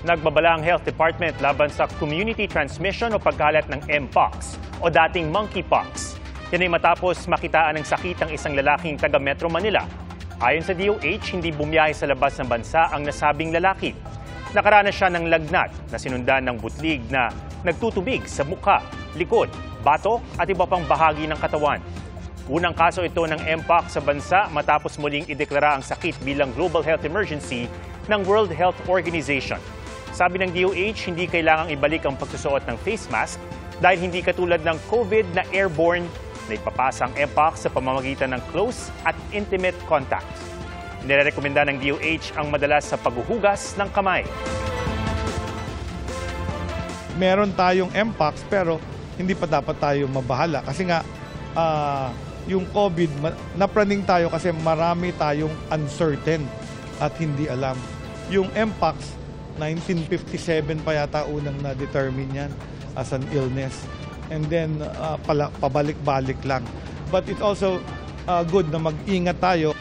Nagbabala ang Health Department laban sa community transmission o pagkalat ng Mpox o dating monkeypox. Yan ay matapos makitaan ng sakit ang isang lalaking taga Metro Manila. Ayon sa DOH, hindi bumiyahe sa labas ng bansa ang nasabing lalaki. Nakaranas siya ng lagnat na sinundan ng butlig na nagtutubig sa mukha, likod, batok at iba pang bahagi ng katawan. Unang kaso ito ng Mpox sa bansa matapos muling ideklara ang sakit bilang global health emergency ng World Health Organization. Sabi ng DOH, hindi kailangang ibalik ang pagsusuot ng face mask dahil hindi katulad ng COVID na airborne na ipapasa ang Mpox sa pamamagitan ng close at intimate contacts. Nirekomenda ng DOH ang madalas sa paghuhugas ng kamay. Meron tayong Mpox pero hindi pa dapat tayo mabahala kasi nga yung COVID, napraning tayo kasi marami tayong uncertain at hindi alam. Yung Mpox, 1957 pa yata unang na-determine yan as an illness. And then pabalik-balik lang. But it's also good na mag-ingat tayo.